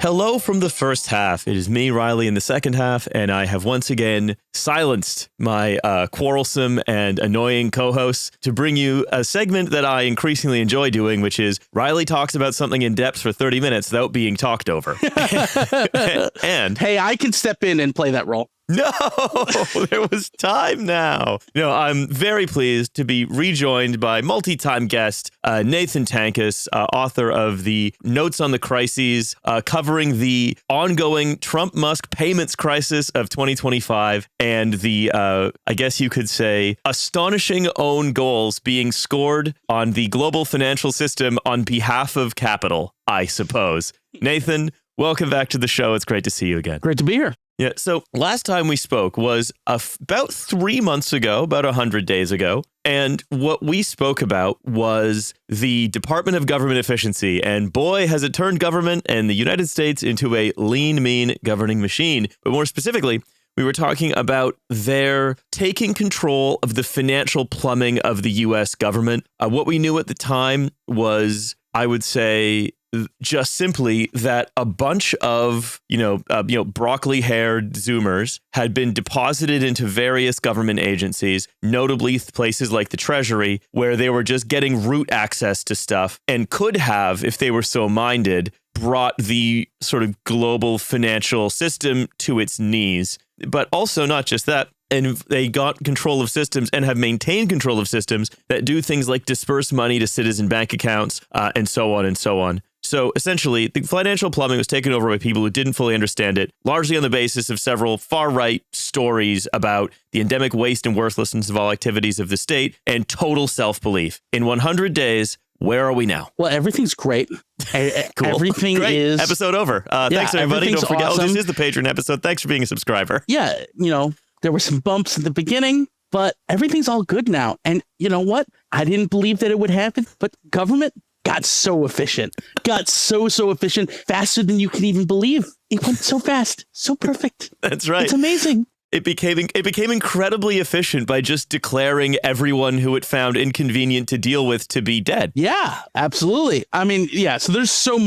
Hello from the first half. It is me, Riley, in the second half, and I have once again silenced my quarrelsome and annoying co-hosts to bring you a segment that I increasingly enjoy doing, which is Riley talks about something in depth for 30 minutes without being talked over. And hey, I can step in and play that role. No, there was time now. No, I'm very pleased to be rejoined by multi-time guest Nathan Tankus, author of the Notes on the Crises, covering the ongoing Trump-Musk payments crisis of 2025 and the, I guess you could say, astonishing own goals being scored on the global financial system on behalf of capital, I suppose. Nathan, welcome back to the show. It's great to see you again. Great to be here. Yeah, so last time we spoke was about 3 months ago, about 100 days ago. And what we spoke about was the Department of Government Efficiency. And boy, has it turned government and the United States into a lean, mean governing machine. But more specifically, we were talking about their taking control of the financial plumbing of the U.S. government. What we knew at the time was, I would say, just simply that a bunch of, broccoli-haired Zoomers had been deposited into various government agencies, notably places like the Treasury, where they were just getting root access to stuff and could have, if they were so minded, brought the sort of global financial system to its knees. But also not just that. And they got control of systems and have maintained control of systems that do things like disperse money to citizen bank accounts and so on and so on. So essentially, the financial plumbing was taken over by people who didn't fully understand it, largely on the basis of several far-right stories about the endemic waste and worthlessness of all activities of the state and total self-belief. In 100 days, where are we now? Well, everything's great. Cool. Everything great. is... Episode over. Thanks, everybody. Don't forget, awesome. This is the Patreon episode. Thanks for being a subscriber. Yeah, there were some bumps at the beginning, but everything's all good now. And you know what? I didn't believe that it would happen, but government got so efficient, so efficient, faster than you can even believe. It went so fast, so perfect. That's right. It's amazing. It became incredibly efficient by just declaring everyone who it found inconvenient to deal with to be dead. Yeah, absolutely. I mean, yeah, so there's so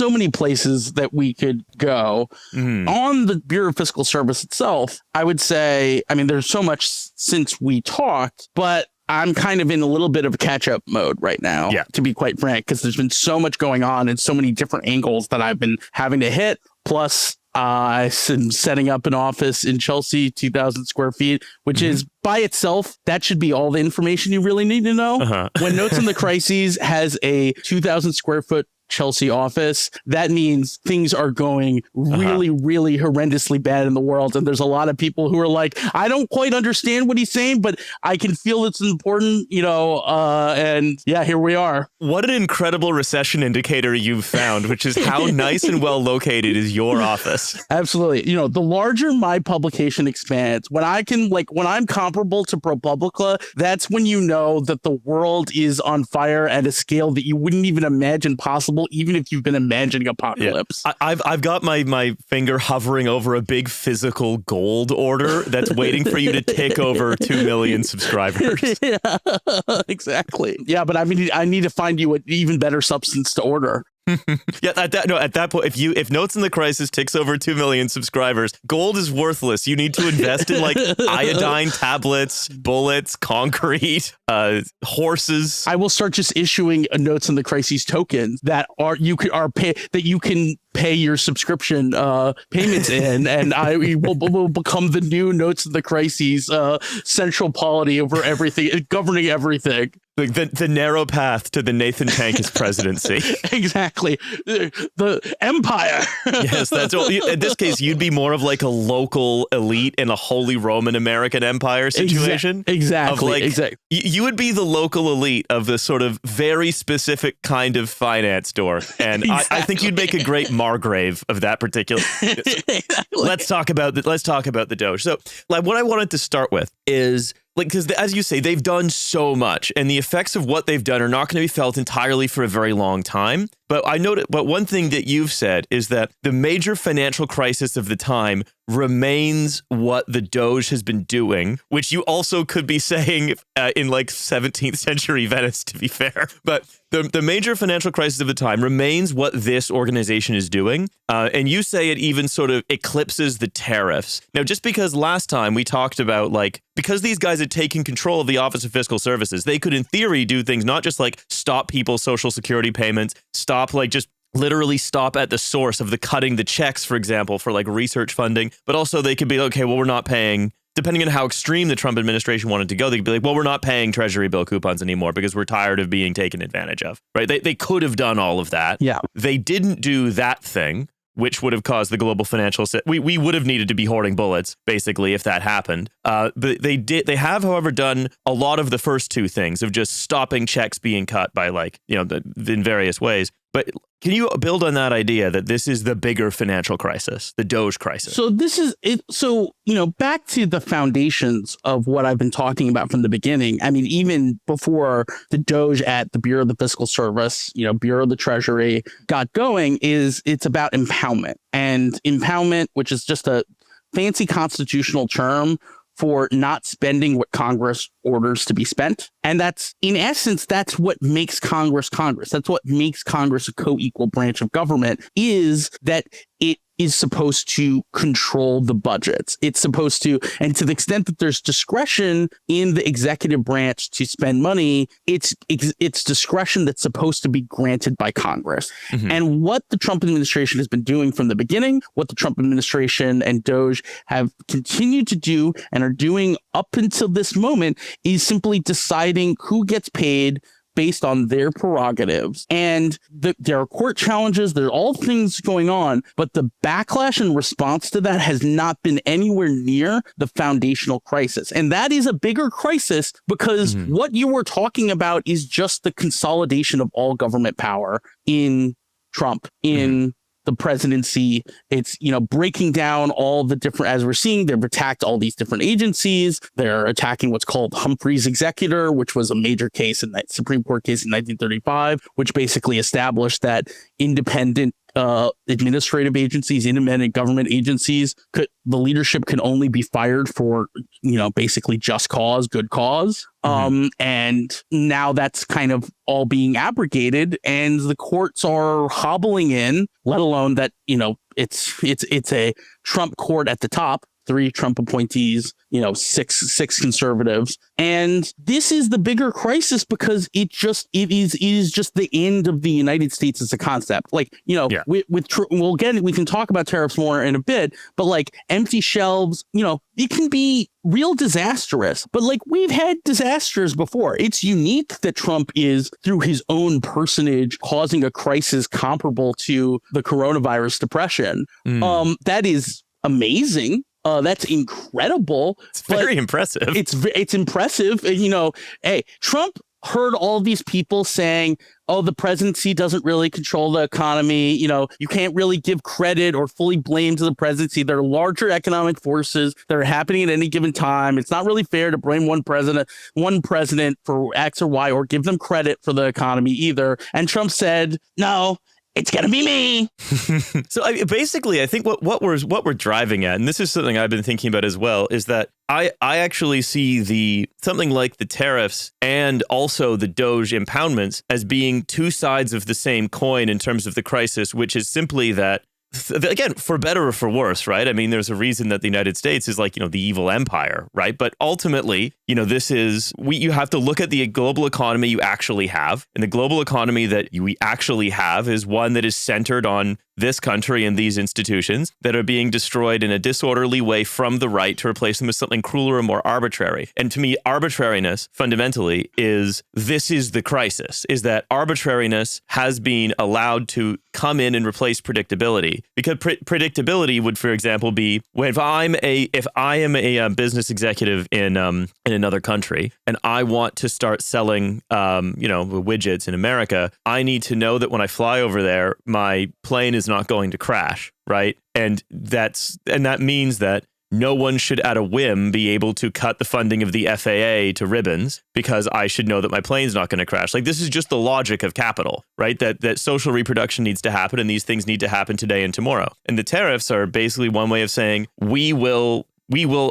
many places that we could go. Mm-hmm. On the Bureau of Fiscal Service itself, I would say, there's so much since we talked, but I'm kind of in a little bit of a catch-up mode right now, to be quite frank, because there's been so much going on and so many different angles that I've been having to hit. Plus, I'm setting up an office in Chelsea, 2,000 square feet, which is by itself, that should be all the information you really need to know. Uh-huh. When Notes on the Crises has a 2,000 square foot Chelsea office, that means things are going really, really horrendously bad in the world. And there's a lot of people who are like, I don't quite understand what he's saying, but I can feel it's important, and yeah, here we are. What an incredible recession indicator you've found, which is how nice and well located is your office. Absolutely. The larger my publication expands, when I'm comparable to ProPublica, that's when you know that the world is on fire at a scale that you wouldn't even imagine possible, even if you've been imagining apocalypse. Yeah. I've got my finger hovering over a big physical gold order that's waiting for you to tick over 2 million subscribers. Yeah, exactly. Yeah, but I need to find you an even better substance to order. Yeah, at that point, if Notes in the Crisis ticks over 2 million subscribers, gold is worthless. You need to invest in iodine tablets, bullets, concrete, horses. I will start just issuing a Notes in the Crisis token that you can pay your subscription payments in, and I will become the new Notes in the Crisis central polity over everything, governing everything. The narrow path to the Nathan Tankus presidency. Exactly. The empire. Yes, that's what, in this case, you'd be more of like a local elite in a Holy Roman American Empire situation. Exactly. You would be the local elite of the sort of very specific kind of finance door. And exactly. I think you'd make a great Margrave of that particular. Exactly. Let's talk about the Doge. So what I wanted to start with is, because as you say, they've done so much, and the effects of what they've done are not going to be felt entirely for a very long time. But but one thing that you've said is that the major financial crisis of the time remains what the Doge has been doing, which you also could be saying in like 17th century Venice, to be fair. But the major financial crisis of the time remains what this organization is doing. And you say it even sort of eclipses the tariffs. Now, just because last time we talked about like, because these guys had taken control of the Office of Fiscal Services, they could in theory do things not just like stop people's Social Security payments, stop like just literally stop at the source of the cutting the checks, for example, for like research funding. But also they could be, okay, well, we're not paying, depending on how extreme the Trump administration wanted to go, they could be like, well, we're not paying Treasury bill coupons anymore because we're tired of being taken advantage of, right? They could have done all of that. Yeah. They didn't do that thing, which would have caused the global financial we would have needed to be hoarding bullets, basically, if that happened. But they have, however, done a lot of the first two things of just stopping checks being cut by like, you know, in various ways. But can you build on that idea that this is the bigger financial crisis, the Doge crisis? So this is it. So, you know, back to the foundations of what I've been talking about from the beginning. I mean, even before the Doge at the Bureau of the Fiscal Service, you know, Bureau of the Treasury got going, it's about impoundment. And impoundment, which is just a fancy constitutional term for not spending what Congress orders to be spent. And that's, in essence, that's what makes Congress Congress. That's what makes Congress a co-equal branch of government, is that it is supposed to control the budgets. It's supposed to, and to the extent that there's discretion in the executive branch to spend money, it's discretion that's supposed to be granted by Congress. Mm-hmm. And what the Trump administration has been doing from the beginning, what the Trump administration and Doge have continued to do and are doing up until this moment, is simply deciding who gets paid based on their prerogatives. And there are court challenges, there are all things going on, but the backlash and response to that has not been anywhere near the foundational crisis. And that is a bigger crisis because what you were talking about is just the consolidation of all government power in Trump, in the presidency. It's, you know, breaking down all the different, as we're seeing, they've attacked all these different agencies. They're attacking what's called Humphrey's Executor, which was a major case in that Supreme Court case in 1935, which basically established that independent administrative agencies, independent government agencies, the leadership can only be fired for, you know, basically just cause, good cause. And now that's kind of all being abrogated, and the courts are hobbling in, let alone that, you know, it's a Trump court at the top, 3 Trump appointees, you know, six conservatives. And this is the bigger crisis because it is just the end of the United States as a concept. Like, you know, we can talk about tariffs more in a bit, but like empty shelves, you know, it can be real disastrous, but like we've had disasters before. It's unique that Trump is, through his own personage, causing a crisis comparable to the coronavirus depression. That is amazing. That's incredible. It's very impressive. It's impressive. You know, hey, Trump heard all these people saying, oh, the presidency doesn't really control the economy. You know, you can't really give credit or fully blame to the presidency. There are larger economic forces that are happening at any given time. It's not really fair to blame one president for X or Y or give them credit for the economy either. And Trump said, no, it's going to be me. So basically, I think what we're driving at, and this is something I've been thinking about as well, is that I actually see something like the tariffs and also the Doge impoundments as being two sides of the same coin in terms of the crisis, which is simply that, again, for better or for worse, right? I mean, there's a reason that the United States is like, you know, the evil empire, right? But ultimately, you know, you have to look at the global economy you actually have. And the global economy that we actually have is one that is centered on this country and these institutions that are being destroyed in a disorderly way from the right to replace them with something crueler and more arbitrary. And to me, arbitrariness fundamentally is the crisis, is that arbitrariness has been allowed to come in and replace predictability. Because predictability would, for example, be if I am a business executive in another country and I want to start selling widgets in America, I need to know that when I fly over there, my plane is not going to crash, right? And that means that no one should at a whim be able to cut the funding of the FAA to ribbons because I should know that my plane's not going to crash. Like, this is just the logic of capital, right? That social reproduction needs to happen and these things need to happen today and tomorrow. And the tariffs are basically one way of saying we will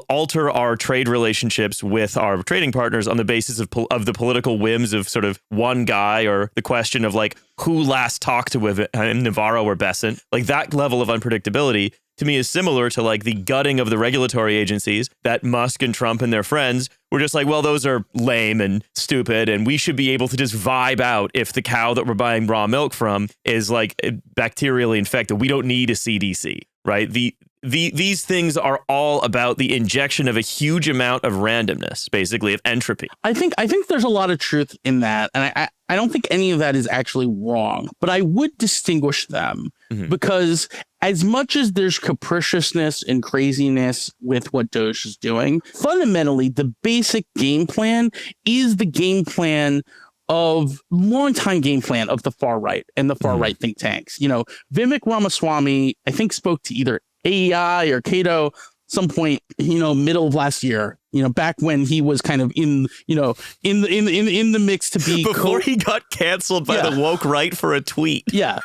alter our trade relationships with our trading partners on the basis of the political whims of sort of one guy, or the question of like who last talked to him, Navarro or Bessent. Like, that level of unpredictability to me is similar to like the gutting of the regulatory agencies that Musk and Trump and their friends were just like, well, those are lame and stupid, and we should be able to just vibe out if the cow that we're buying raw milk from is like bacterially infected. We don't need a CDC, right? These things are all about the injection of a huge amount of randomness, basically, of entropy. I think there's a lot of truth in that. And I don't think any of that is actually wrong, but I would distinguish them because as much as there's capriciousness and craziness with what Doge is doing, fundamentally, the basic game plan is the game plan of longtime game plan of the far right and the far right think tanks. You know, Vivek Ramaswamy, I think, spoke to either AEI or Cato some point, middle of last year, back when he was kind of in the mix to be before he got canceled by the woke right for a tweet. Yeah.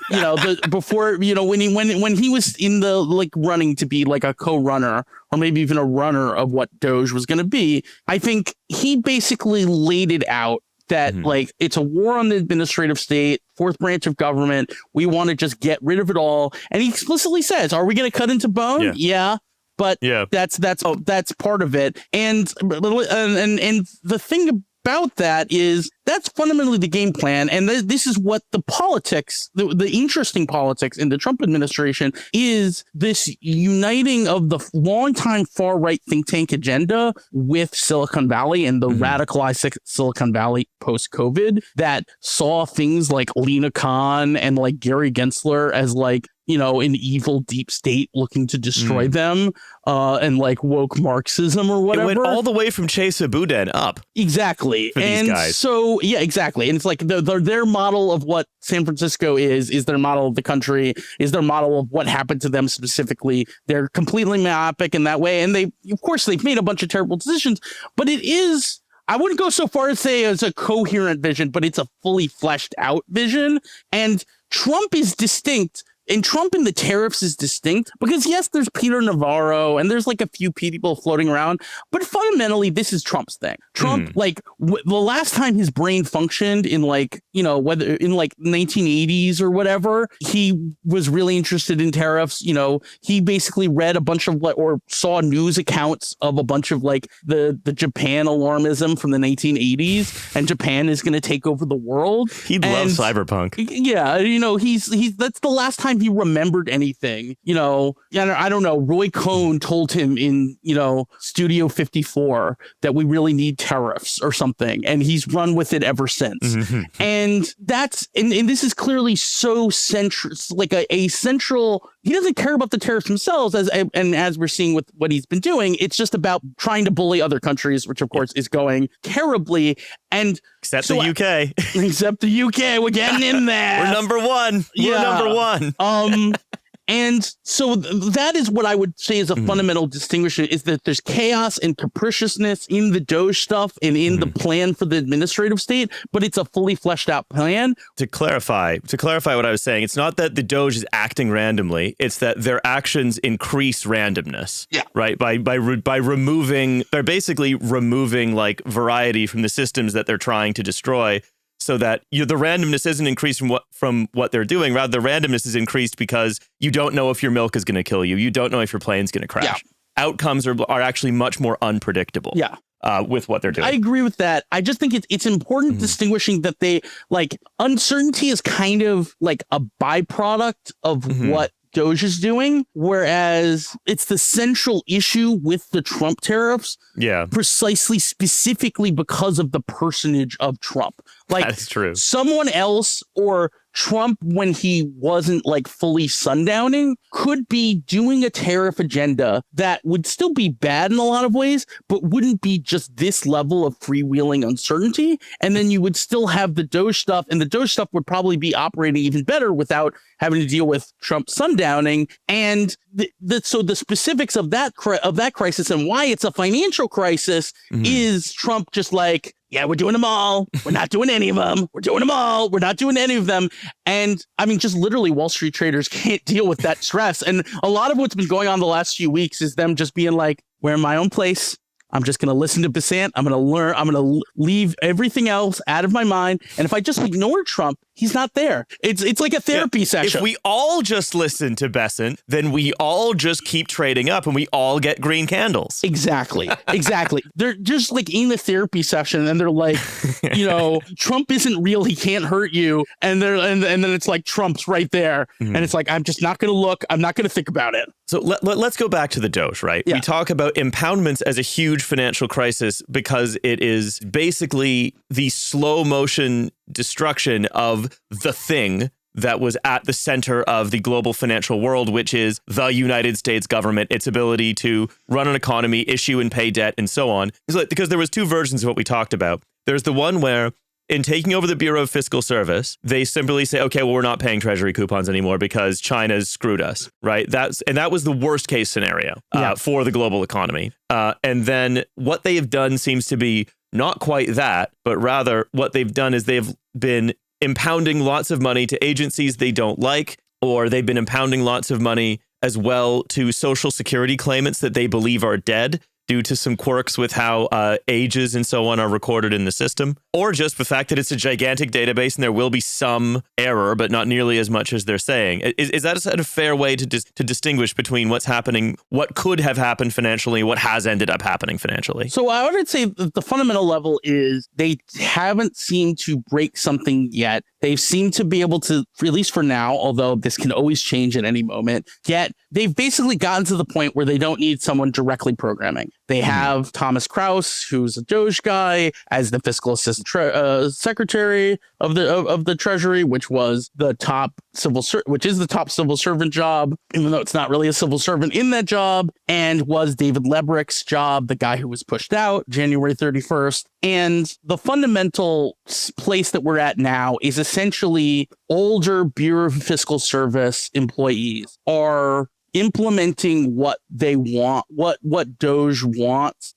Before, when he was in the like running to be like a co-runner or maybe even a runner of what Doge was going to be, I think he basically laid it out that like it's a war on the administrative state, fourth branch of government. We want to just get rid of it all. And he explicitly says, are we going to cut into bone? Yeah. But that's part of it. And the thing about that is that's fundamentally the game plan. And this is what the politics, the interesting politics in the Trump administration is this uniting of the longtime far right think tank agenda with Silicon Valley and the radicalized Silicon Valley post-COVID that saw things like Lena Khan and like Gary Gensler as like, an evil deep state looking to destroy them, and like woke Marxism or whatever. It went all the way from Chesa Boudin up. Exactly. For these guys. So, yeah, exactly. And it's like their model of what San Francisco is their model of the country, is their model of what happened to them specifically. They're completely myopic in that way. And they've made a bunch of terrible decisions, but it is, I wouldn't go so far as say it's a coherent vision, but it's a fully fleshed out vision. And Trump is distinct. And Trump and the tariffs is distinct because, yes, there's Peter Navarro and there's like a few people floating around. But fundamentally, this is Trump's thing. Trump, the last time his brain functioned in like, whether in like 1980s or whatever, he was really interested in tariffs. He basically read a bunch of or saw news accounts of a bunch of like the Japan alarmism from the 1980s. And Japan is going to take over the world. He loves cyberpunk. Yeah. He's that's the last time he remembered anything. I don't know. Roy Cohn told him in, Studio 54 that we really need tariffs or something. And he's run with it ever since. And that's, and this is clearly so central, like a central, he doesn't care about the tariffs themselves as we're seeing with what he's been doing. It's just about trying to bully other countries, which of course is going terribly. And except the UK. Except the UK. We're getting in there. We're number one. We're number one. And so that is what I would say is a fundamental distinction, is that there's chaos and capriciousness in the Doge stuff and in the plan for the administrative state, but it's a fully fleshed out plan. To clarify what I was saying, it's not that the Doge is acting randomly, it's that their actions increase randomness. Yeah. Right? By removing, they're basically removing like variety from the systems that they're trying to destroy. So that the randomness isn't increased from what they're doing. Rather, the randomness is increased because you don't know if your milk is going to kill you. You don't know if your plane's going to crash. Yeah. Outcomes are actually much more unpredictable. Yeah. With what they're doing. I agree with that. I just think it's important distinguishing that they like uncertainty is kind of like a byproduct of what Doge is doing, whereas it's the central issue with the Trump tariffs. Yeah. Precisely, specifically because of the personage of Trump. Like, that's true. Someone else or Trump, when he wasn't like fully sundowning, could be doing a tariff agenda that would still be bad in a lot of ways, but wouldn't be just this level of freewheeling uncertainty. And then you would still have the Doge stuff, and the Doge stuff would probably be operating even better without having to deal with Trump sundowning. And so the specifics of that crisis and why it's a financial crisis is Trump just like, yeah, we're doing them all. We're not doing any of them. We're doing them all. We're not doing any of them. And I mean, just literally Wall Street traders can't deal with that stress. And a lot of what's been going on the last few weeks is them just being like, we're in my own place. I'm just going to listen to Besant. I'm going to learn. I'm going to leave everything else out of my mind. And if I just ignore Trump, he's not there. It's like a therapy session. If we all just listen to Besant, then we all just keep trading up and we all get green candles. Exactly. They're just like in the therapy session and they're like, Trump isn't real. He can't hurt you. And then it's like Trump's right there. And it's like, I'm just not going to look. I'm not going to think about it. So let's go back to the Doge, right? Yeah. We talk about impoundments as a huge financial crisis because it is basically the slow motion destruction of the thing that was at the center of the global financial world, which is the United States government, its ability to run an economy, issue and pay debt, and so on. Because there was two versions of what we talked about. There's the one where in taking over the Bureau of Fiscal Service, they simply say, okay, well, we're not paying treasury coupons anymore because China's screwed us, right? That was the worst case scenario for the global economy. And then what they have done seems to be not quite that, but rather what they've done is they've been impounding lots of money to agencies they don't like, or they've been impounding lots of money as well to Social Security claimants that they believe are dead due to some quirks with how ages and so on are recorded in the system, or just the fact that it's a gigantic database and there will be some error, but not nearly as much as they're saying. Is that a fair way to distinguish between what's happening, what could have happened financially, what has ended up happening financially? So I would say the fundamental level is they haven't seemed to break something yet. They've seemed to be able to, at least for now, although this can always change at any moment, yet they've basically gotten to the point where they don't need someone directly programming. They have Thomas Krause, who's a Doge guy, as the fiscal assistant secretary of the Treasury, which was the top civil servant job, even though it's not really a civil servant in that job, and was David Lebrick's job, the guy who was pushed out January 31st. And the fundamental place that we're at now is essentially older Bureau of Fiscal Service employees are implementing what they want, what Doge wants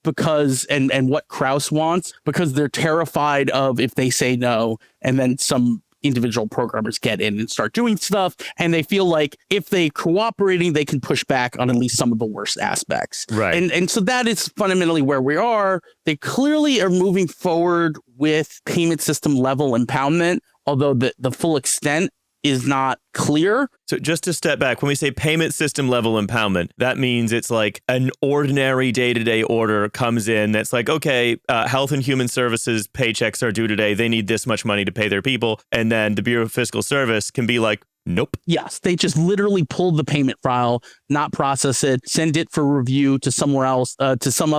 and what Krause wants, because they're terrified of if they say no and then some individual programmers get in and start doing stuff. And they feel like if they cooperating, they can push back on at least some of the worst aspects. Right. And so that is fundamentally where we are. They clearly are moving forward with payment system level impoundment, although the full extent is not clear. So just to step back, when we say payment system level impoundment, that means it's like an ordinary day-to-day order comes in that's like, okay, Health and Human Services paychecks are due today. They need this much money to pay their people. And then the Bureau of Fiscal Service can be like, nope. Yes, they just literally pull the payment file, not process it, send it for review to somewhere else, to some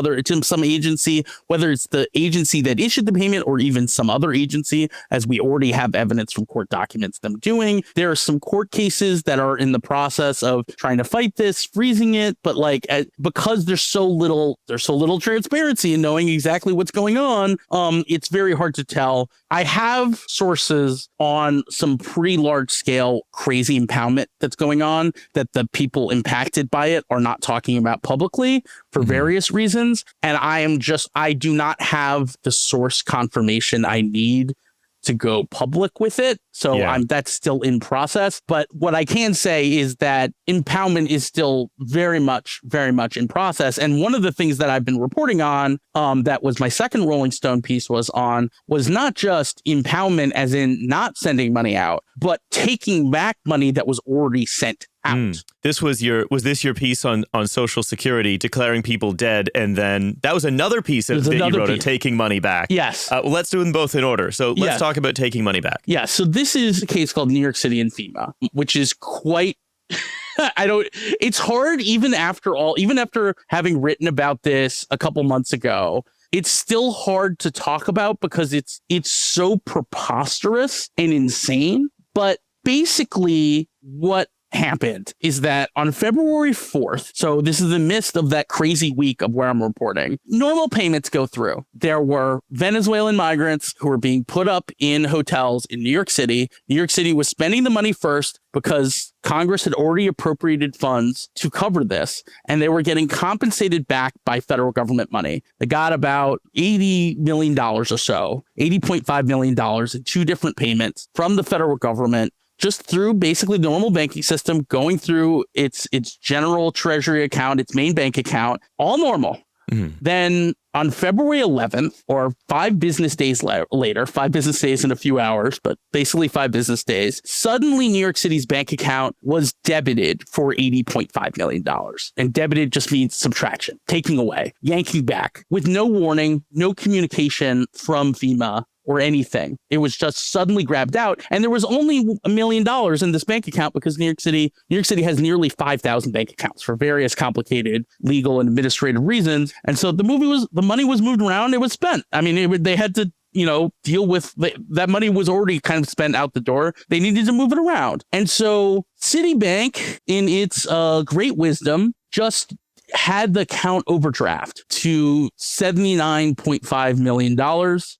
agency, whether it's the agency that issued the payment or even some other agency, as we already have evidence from court documents them doing. There are some court cases that are in the process of trying to fight this, freezing it, but because there's so little transparency in knowing exactly what's going on, it's very hard to tell. I have sources on some pretty large scale crazy impoundment that's going on that the people impacted by it are not talking about publicly for various reasons. And I do not have the source confirmation I need to go public with it. So that's still in process. But what I can say is that impoundment is still very much in process. And one of the things that I've been reporting on, that was my second Rolling Stone piece was not just impoundment as in not sending money out, but taking back money that was already sent out. Was this your piece on Social Security declaring people dead, and then that was another piece that you wrote on taking money back? Yes. Well, let's do them both in order. So let's talk about taking money back. Yeah. So this is a case called New York City and FEMA, which is quite. It's hard even after having written about this a couple months ago. It's still hard to talk about because it's so preposterous and insane. But basically what happened is that on February 4th, so this is the midst of that crazy week of where I'm reporting, normal payments go through. There were Venezuelan migrants who were being put up in hotels in New York City. New York City was spending the money first because Congress had already appropriated funds to cover this, and they were getting compensated back by federal government money. They got about $80 million or so, $80.5 million in two different payments from the federal government, just through basically the normal banking system, going through its general treasury account, its main bank account, all normal. Mm-hmm. Then on February 11th, or 5 business days later, 5 business days in a few hours, but basically 5 business days, suddenly New York City's bank account was debited for $80.5 million. And debited just means subtraction, taking away, yanking back, with no warning, no communication from FEMA or anything. It was just suddenly grabbed out. And there was only $1 million in this bank account because New York City has nearly 5,000 bank accounts for various complicated legal and administrative reasons. And so the money was moved around. It was spent. I mean, they had to, deal with that money was already kind of spent out the door. They needed to move it around. And so Citibank, in its great wisdom, just had the account overdraft to $79.5 million.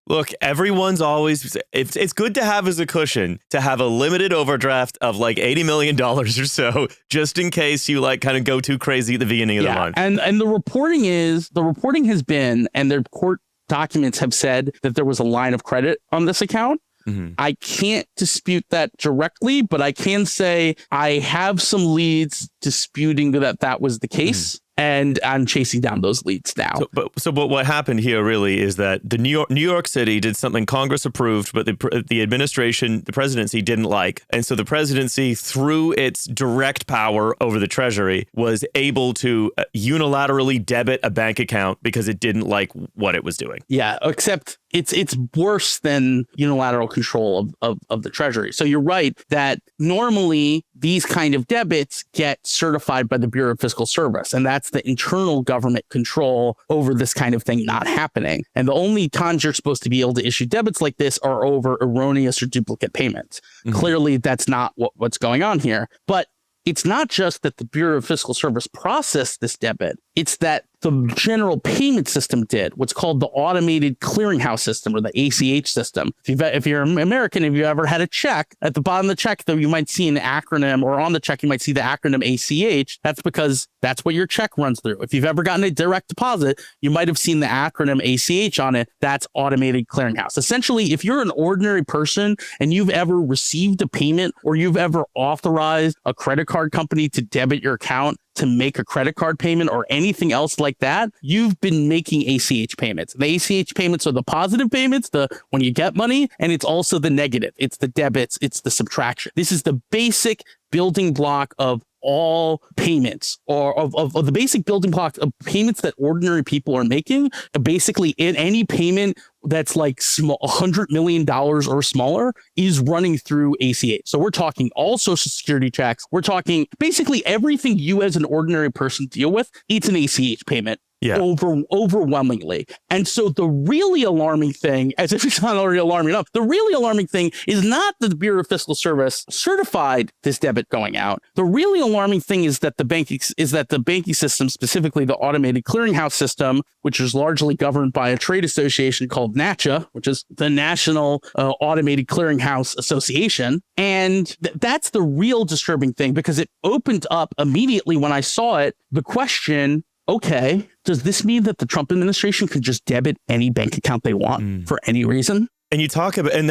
Look, everyone's always, it's good to have as a cushion to have a limited overdraft of like $80 million or so, just in case you kind of go too crazy at the beginning of the month. And the reporting has been, and their court documents have said that there was a line of credit on this account. Mm-hmm. I can't dispute that directly, but I can say I have some leads disputing that was the case. Mm-hmm. And I'm chasing down those leads now. But what happened here really is that the New York City did something Congress approved, but the administration, the presidency didn't like. And so the presidency, through its direct power over the Treasury, was able to unilaterally debit a bank account because it didn't like what it was doing. Yeah, except it's worse than unilateral control of the Treasury. So you're right that normally these kind of debits get certified by the Bureau of Fiscal Service, and that's the internal government control over this kind of thing not happening. And the only times you're supposed to be able to issue debits like this are over erroneous or duplicate payments. Mm-hmm. Clearly, that's not what's going on here. But it's not just that the Bureau of Fiscal Service processed this debit. It's that the general payment system did what's called the automated clearinghouse system, or the ACH system. If you're American, if you ever had a check, at the bottom of the check, though, you might see an acronym, or on the check, you might see the acronym ACH. That's because that's what your check runs through. If you've ever gotten a direct deposit, you might have seen the acronym ACH on it. That's automated clearinghouse. Essentially, if you're an ordinary person and you've ever received a payment, or you've ever authorized a credit card company to debit your account to make a credit card payment or anything else like that, you've been making ACH payments. The ACH payments are the positive payments, when you get money, and it's also the negative. It's the debits, it's the subtraction. This is the basic building block of all payments, or of the basic building blocks of payments that ordinary people are making. Basically, in any payment that's like $100 million or smaller is running through ACH. So we're talking all Social Security checks. We're talking basically everything you as an ordinary person deal with. It's an ACH payment. Yeah. Overwhelmingly. And so the really alarming thing, as if it's not already alarming enough, the really alarming thing is not that the Bureau of Fiscal Service certified this debit going out. The really alarming thing is that the banking system, specifically the automated clearinghouse system, which is largely governed by a trade association called NACHA, which is the National Automated Clearinghouse Association. And that's the real disturbing thing, because it opened up immediately when I saw it, the question, okay, does this mean that the Trump administration can just debit any bank account they want for any reason? And you talk about, and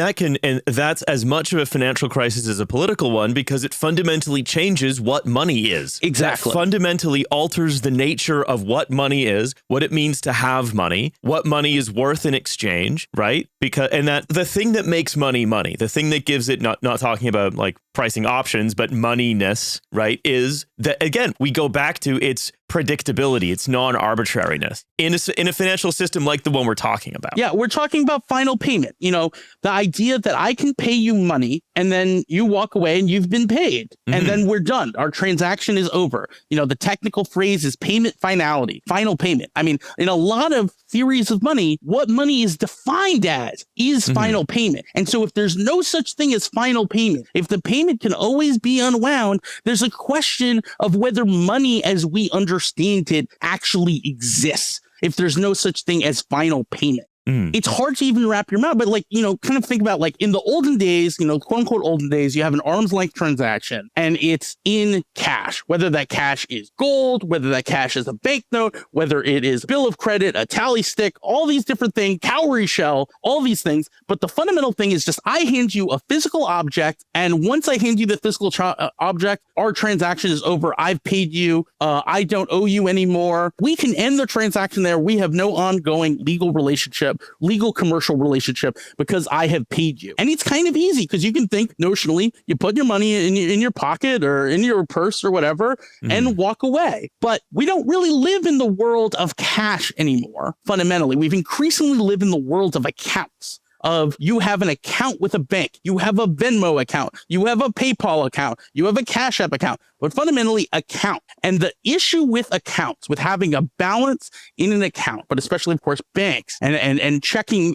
that's as much of a financial crisis as a political one, because it fundamentally changes what money is. Exactly. That fundamentally alters the nature of what money is, what it means to have money, what money is worth in exchange, right? And that the thing that makes money, the thing that gives it, not talking about like pricing options, but moneyness, right, is that, again, we go back to its predictability, its non-arbitrariness in a financial system like the one we're talking about. Yeah, we're talking about final payment. The idea that I can pay you money and then you walk away and you've been paid and then we're done. Our transaction is over. The technical phrase is payment finality, final payment. I mean, in a lot of theories of money, what money is defined as is final payment. And so if there's no such thing as final payment, if the payment can always be unwound, there's a question of whether money as we understand it actually exists. If there's no such thing as final payment. It's hard to even wrap your mind, but kind of think about in the olden days, quote unquote olden days, you have an arm's length transaction and it's in cash, whether that cash is gold, whether that cash is a banknote, whether it is bill of credit, a tally stick, all these different things, cowrie shell, all these things. But the fundamental thing is just I hand you a physical object. And once I hand you the physical object, our transaction is over. I've paid you. I don't owe you anymore. We can end the transaction there. We have no ongoing legal relationship, legal commercial relationship, because I have paid you. And it's kind of easy because you can think notionally, you put your money in your pocket or in your purse or whatever and walk away. But we don't really live in the world of cash anymore. Fundamentally, we've increasingly lived in the world of accounts. Of you have an account with a bank, you have a Venmo account, you have a PayPal account, you have a Cash App account, but fundamentally account. And the issue with accounts, with having a balance in an account, but especially of course banks and checking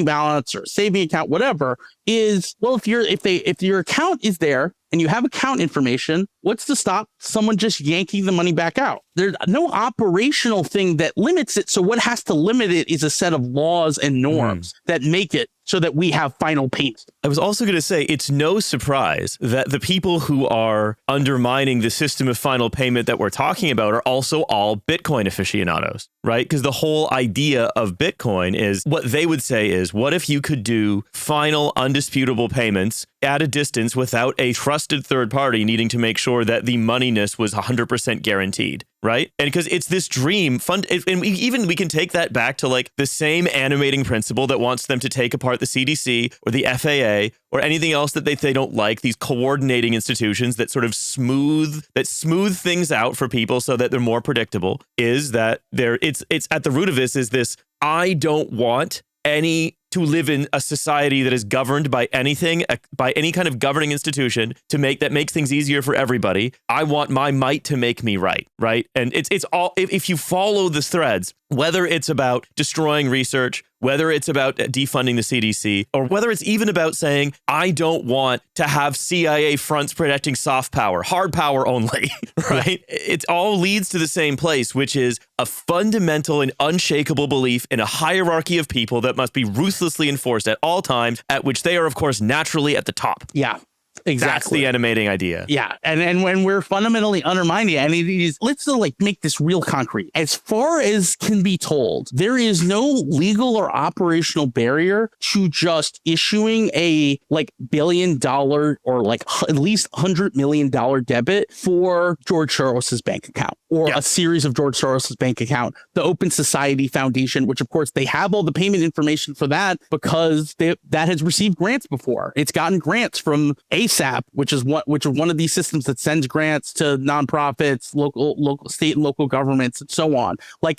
balance or saving account, whatever, is well, if your account is there and you have account information, what's to stop someone just yanking the money back out? There's no operational thing that limits it. So what has to limit it is a set of laws and norms that make it so that we have final payment. I was also going to say, it's no surprise that the people who are undermining the system of final payment that we're talking about are also all Bitcoin aficionados, right? Because the whole idea of Bitcoin is what they would say is, what if you could do final undisputable payments at a distance without a trusted third party needing to make sure that the moneyness was 100% guaranteed? Right? And because it's this dream fund, and we can take that back to the same animating principle that wants them to take apart the CDC or the FAA or anything else that they don't like, these coordinating institutions that sort of smooth things out for people so that they're more predictable, is that it's at the root of this is this, I don't want to live in a society that is governed by any kind of governing institution that makes things easier for everybody. I want my might to make me right? And it's all, if you follow the threads, whether it's about destroying research, whether it's about defunding the CDC, or whether it's even about saying, I don't want to have CIA fronts protecting soft power, hard power only, right? It all leads to the same place, which is a fundamental and unshakable belief in a hierarchy of people that must be ruthlessly enforced at all times, at which they are, of course, naturally at the top. Yeah. Exactly. That's the animating idea. Yeah. And when we're fundamentally undermining it, and it is, let's make this real concrete. As far as can be told, there is no legal or operational barrier to just issuing a $1 billion or at least $100 million debit for George Soros's bank account or a series of George Soros's bank account, the Open Society Foundation, which of course they have all the payment information for that because that has received grants before. It's gotten grants from ASAP, which is one of these systems that sends grants to nonprofits, local state and local governments, and so on.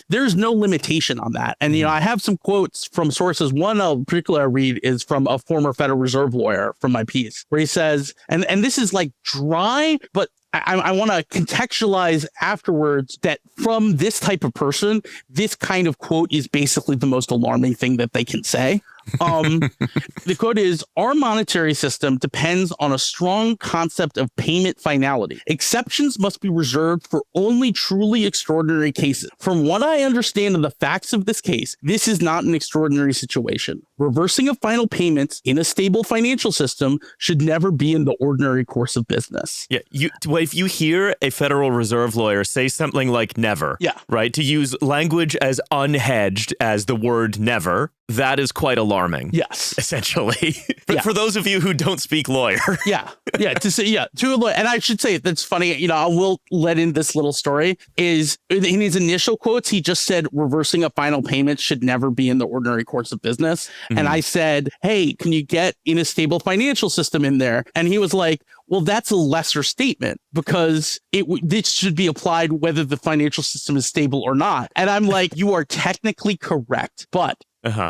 There's no limitation on that. And I have some quotes from sources. One in particular I read is from a former Federal Reserve lawyer from my piece, where he says, and this is dry, but I want to contextualize afterwards that from this type of person, this kind of quote is basically the most alarming thing that they can say. The quote is, our monetary system depends on a strong concept of payment finality. Exceptions must be reserved for only truly extraordinary cases. From what I understand of the facts of this case, this is not an extraordinary situation. Reversing of final payments in a stable financial system should never be in the ordinary course of business. Yeah, if you hear a Federal Reserve lawyer say something like never, right, to use language as unhedged as the word never, that is quite alarming. Yes. Essentially. For those of you who don't speak lawyer. To a lawyer. And I should say, that's funny, I will let in this little story, is in his initial quotes, he just said reversing a final payment should never be in the ordinary course of business. Mm-hmm. And I said, hey, can you get in a stable financial system in there? And he was like, well, that's a lesser statement because this should be applied whether the financial system is stable or not. And I'm like, you are technically correct, but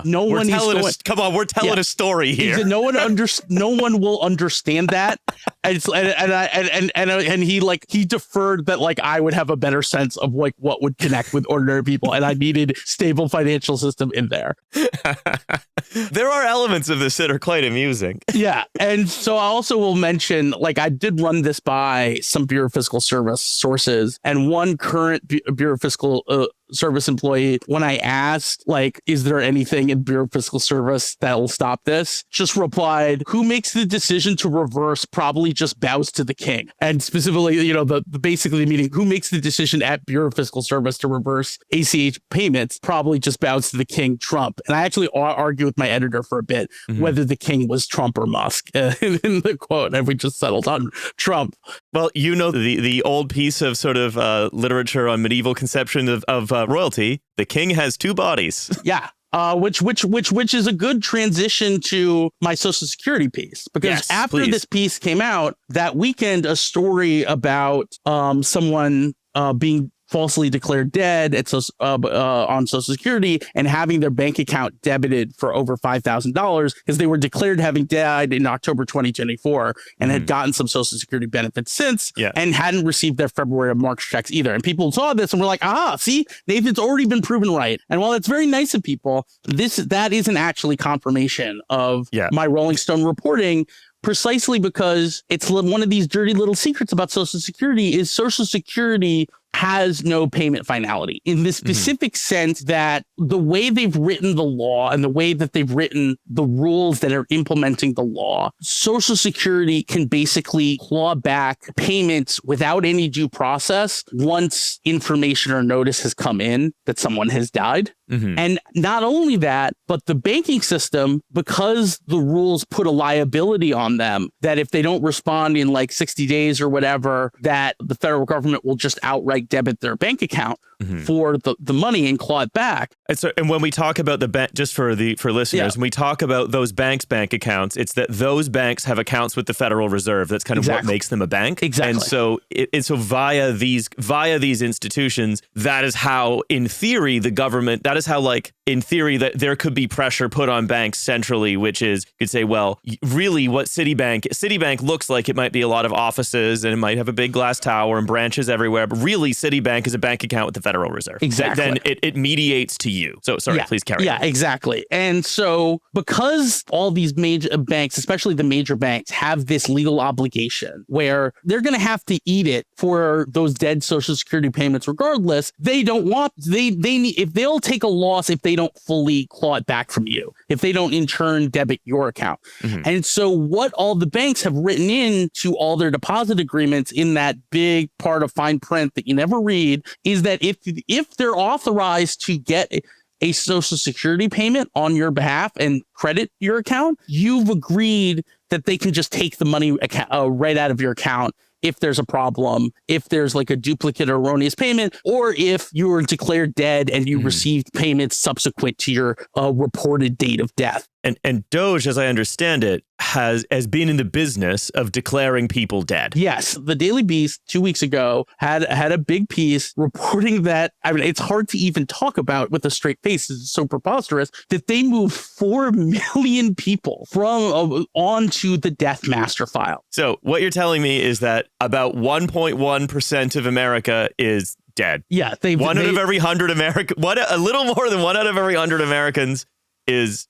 no one is going. Come on, we're telling a story here. No one will understand that, and he deferred that like I would have a better sense of like what would connect with ordinary people, and I needed stable financial system in there. There are elements of this that are quite amusing. Yeah, and so I also will mention like I did run this by some Bureau of Fiscal Service sources, and one current Bureau of Fiscal Service employee, when I asked, like, is there anything in Bureau of Fiscal Service that will stop this? Just replied, who makes the decision to reverse probably just bows to the king. And specifically, you know, the basically meaning who makes the decision at Bureau of Fiscal Service to reverse ACH payments probably just bows to the king, Trump. And I actually argued with my editor for a bit whether the king was Trump or Musk in the quote, and we just settled on Trump. Well, you know, the old piece of sort of literature on medieval conception of royalty, the king has two bodies. Yeah. Which is a good transition to my Social Security piece, because after this piece came out that weekend, a story about someone being falsely declared dead on Social Security and having their bank account debited for over $5,000 because they were declared having died in October 2024 and had gotten some Social Security benefits since and hadn't received their February or March checks either. And people saw this and were like, see, Nathan's already been proven right. And while it's very nice of people, that isn't actually confirmation of my Rolling Stone reporting, precisely because it's one of these dirty little secrets about Social Security is Social Security has no payment finality in the specific sense that the way they've written the law and the way that they've written the rules that are implementing the law, Social Security can basically claw back payments without any due process once information or notice has come in that someone has died. And not only that, but the banking system, because the rules put a liability on them that if they don't respond in like 60 days or whatever, that the federal government will just outright debit their bank account for the money and claw it back. And when we talk about the bank, just for listeners, when we talk about those banks' bank accounts, it's that those banks have accounts with the Federal Reserve. That's kind of what makes them a bank. Exactly. And so via these institutions, that is how, in theory, the government, that is how, like, in theory, that there could be pressure put on banks centrally, which is, you could say, well, really what Citibank looks like, it might be a lot of offices and it might have a big glass tower and branches everywhere, but really Citibank is a bank account with the Federal Reserve. Exactly. Then it mediates to you. So, sorry, please carry on. Yeah, exactly. And so because all these major banks, especially the major banks, have this legal obligation where they're going to have to eat it for those dead Social Security payments regardless, they need, if they'll take a loss if they don't fully claw it back from you, if they don't in turn debit your account. And so what all the banks have written into all their deposit agreements in that big part of fine print that you never read is that if they're authorized to get a Social Security payment on your behalf and credit your account, you've agreed that they can just take the money right out of your account if there's a problem, if there's like a duplicate or erroneous payment, or if you were declared dead and you received payments subsequent to your reported date of death. And Doge, as I understand it, has been in the business of declaring people dead. Yes. The Daily Beast 2 weeks ago had a big piece reporting that, I mean, it's hard to even talk about with a straight face. It's so preposterous that they moved 4 million people from onto the Death Master file. So what you're telling me is that about 1.1% of America is dead. Yeah. A little more than 1 out of every 100 Americans is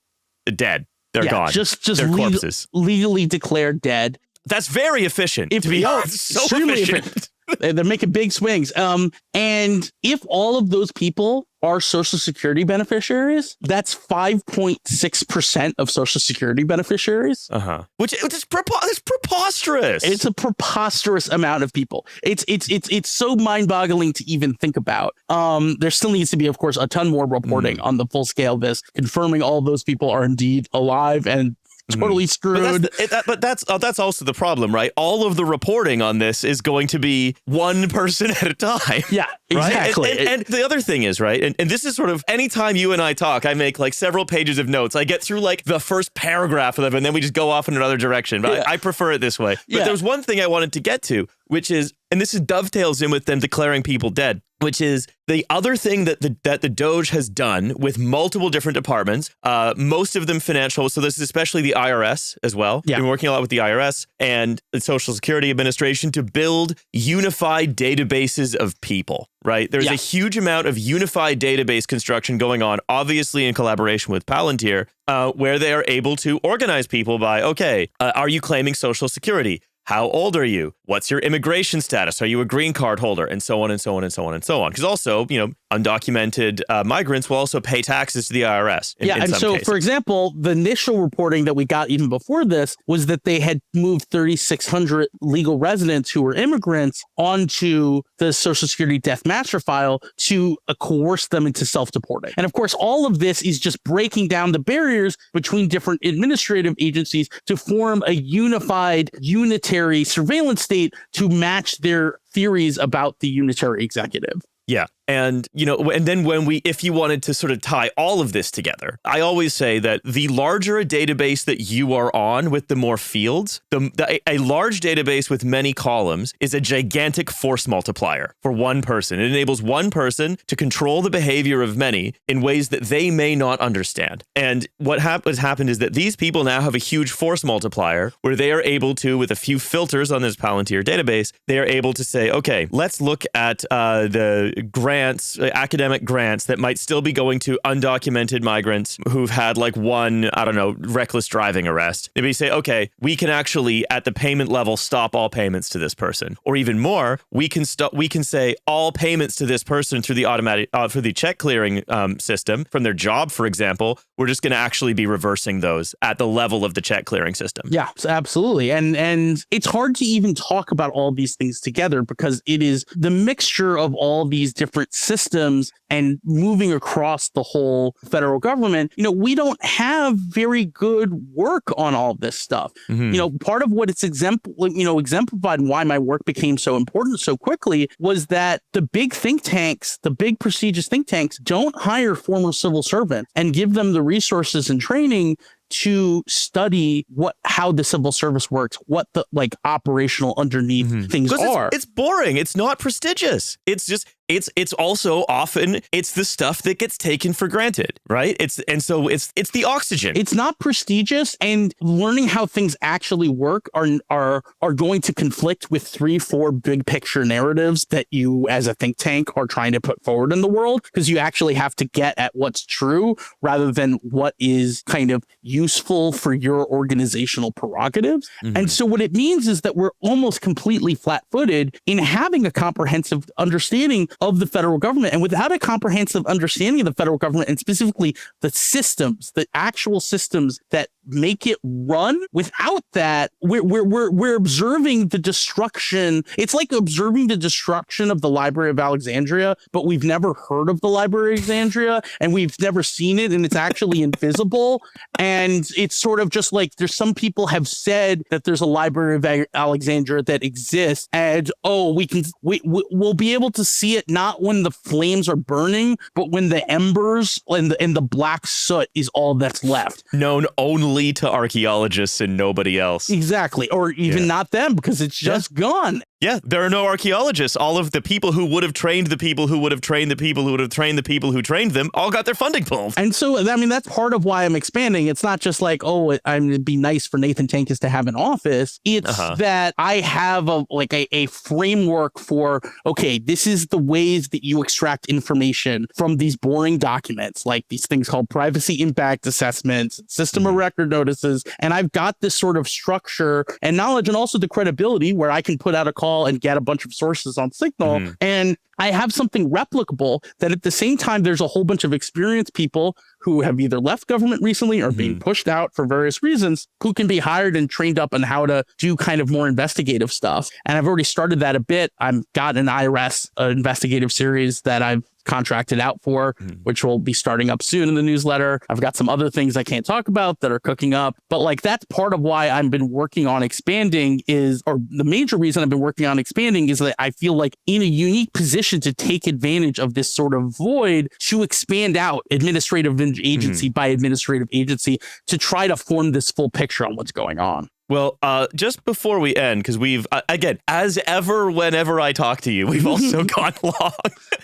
dead. They're gone. Just They're corpses. Legally declared dead. That's very efficient. To be honest, so efficient. They're making big swings. And if all of those people are Social Security beneficiaries, that's 5.6% of Social Security beneficiaries. Which is preposterous. It's a preposterous amount of people. It's so mind-boggling to even think about. There still needs to be, of course, a ton more reporting on the full scale of this, confirming all those people are indeed alive and totally screwed. But that's also the problem, right? All of the reporting on this is going to be one person at a time. Yeah. Right? Exactly. And the other thing is, right, and this is sort of, anytime you and I talk, I make like several pages of notes. I get through like the first paragraph of them, and then we just go off in another direction. But I prefer it this way. But there's one thing I wanted to get to, which is, and this is dovetails in with them declaring people dead, which is the other thing that the Doge has done with multiple different departments, most of them financial. So this is especially the IRS as well. Yeah. Been working a lot with the IRS and the Social Security Administration to build unified databases of people, right? There's a huge amount of unified database construction going on, obviously in collaboration with Palantir, where they are able to organize people by, okay, are you claiming Social Security? How old are you? What's your immigration status? Are you a green card holder? And so on and so on and so on and so on. Because also, undocumented migrants will also pay taxes to the IRS. In some cases. For example, the initial reporting that we got even before this was that they had moved 3,600 legal residents who were immigrants onto the Social Security Death Master File to coerce them into self-deporting. And of course, all of this is just breaking down the barriers between different administrative agencies to form a unified, unitary surveillance state to match their theories about the unitary executive. Yeah. And, and then if you wanted to sort of tie all of this together, I always say that the larger a database that you are on with the more fields, a large database with many columns is a gigantic force multiplier for one person. It enables one person to control the behavior of many in ways that they may not understand. And what has happened is that these people now have a huge force multiplier where they are able to, with a few filters on this Palantir database, they are able to say, okay, let's look at the academic grants that might still be going to undocumented migrants who've had like one, reckless driving arrest. Maybe say, okay, we can actually at the payment level stop all payments to this person, or even more, we can say all payments to this person through the automatic through the check clearing system from their job, for example. We're just going to actually be reversing those at the level of the check clearing system. Yeah, absolutely. And it's hard to even talk about all these things together because it is the mixture of all these different systems and moving across the whole federal government. We don't have very good work on all this stuff. Mm-hmm. Part of what it's exemplified and why my work became so important so quickly was that the big think tanks, the big prestigious think tanks, don't hire former civil servants and give them the resources and training to study how the civil service works, what the operational underneath things are. It's boring. It's not prestigious. It's just it's also often it's the stuff that gets taken for granted, right? It's the oxygen. It's not prestigious, and learning how things actually work are going to conflict with 3-4 big picture narratives that you as a think tank are trying to put forward in the world, because you actually have to get at what's true rather than what is kind of useful for your organizational prerogatives. Mm-hmm. And so what it means is that we're almost completely flat-footed in having a comprehensive understanding of the federal government. And without a comprehensive understanding of the federal government, and specifically the systems, the actual systems that make it run, without that, we're observing the destruction. It's like observing the destruction of the Library of Alexandria, but we've never heard of the Library of Alexandria, and we've never seen it, and it's actually invisible. And it's sort of just like there's some people have said that there's a Library of Alexandria that exists, and we'll be able to see it not when the flames are burning, but when the embers and the black soot is all that's left. Known only to archaeologists and nobody else. Exactly. Or even not them, because it's just gone. Yeah, there are no archaeologists. All of the people who would have trained the people who would have trained the people who would have trained the people who trained them all got their funding pulled. And so, that's part of why I'm expanding. It's not just like, it'd be nice for Nathan Tankus to have an office. It's that I have a framework for, okay, this is the ways that you extract information from these boring documents, like these things called privacy impact assessments, system of record notices. And I've got this sort of structure and knowledge, and also the credibility where I can put out a call and get a bunch of sources on Signal. And I have something replicable that at the same time, there's a whole bunch of experienced people who have either left government recently or being pushed out for various reasons, who can be hired and trained up on how to do kind of more investigative stuff. And I've already started that a bit. I've got an IRS investigative series that I've contracted out for, which will be starting up soon in the newsletter. I've got some other things I can't talk about that are cooking up, but like that's part of why I've been working on expanding or the major reason I've been working on expanding is that I feel like in a unique position to take advantage of this sort of void to expand out administrative agency by administrative agency to try to form this full picture on what's going on. Well, just before we end, because we've, again, as ever, whenever I talk to you, we've also gone long.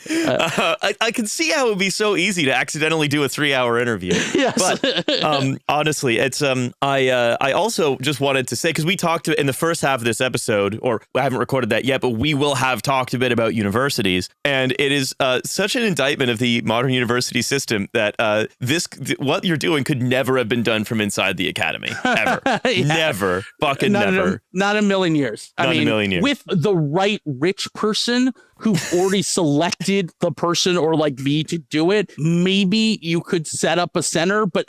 I can see how it would be so easy to accidentally do a 3-hour interview. Yes. But honestly, it's I also just wanted to say, because we talked in the first half of this episode, or I haven't recorded that yet, but we will have talked a bit about universities. And it is such an indictment of the modern university system that what you're doing could never have been done from inside the academy, ever. Yeah. Never. Fucking never. Not a million years. Not a million years. With the right rich person who've already selected the person or like me to do it, maybe you could set up a center, but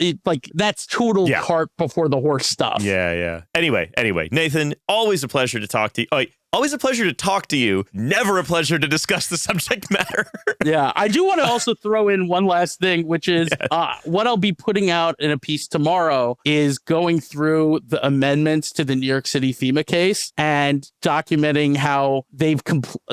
that's total cart before the horse stuff. Yeah. Anyway, Nathan, always a pleasure to talk to you. Always a pleasure to talk to you. Never a pleasure to discuss the subject matter. Yeah, I do want to also throw in one last thing, which is what I'll be putting out in a piece tomorrow is going through the amendments to the New York City FEMA case and documenting how they've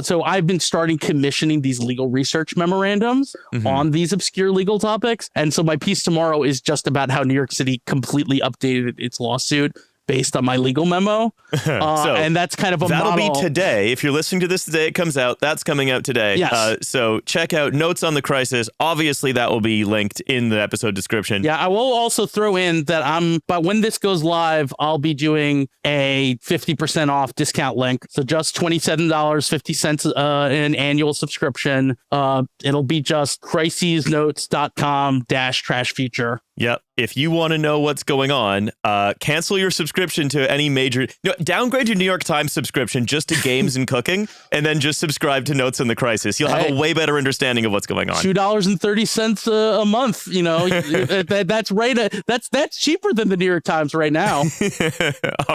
so I've been starting commissioning these legal research memorandums on these obscure legal topics. And so my piece tomorrow is just about how New York City completely updated its lawsuit based on my legal memo. And that's kind of a that'll model. Be today. If you're listening to this today, it comes out. That's coming out today. Yes. So check out Notes on the Crisis. Obviously, that will be linked in the episode description. Yeah, I will also throw in that but when this goes live, I'll be doing a 50% off discount link. So just $27.50 an annual subscription. It'll be just crisisnotes.com/trash future. Yep. If you want to know what's going on, cancel your subscription to any major... downgrade your New York Times subscription just to games and cooking, and then just subscribe to Notes on the Crisis. You'll have a way better understanding of what's going on. $2.30 a month. You know, that's right. That's cheaper than the New York Times right now.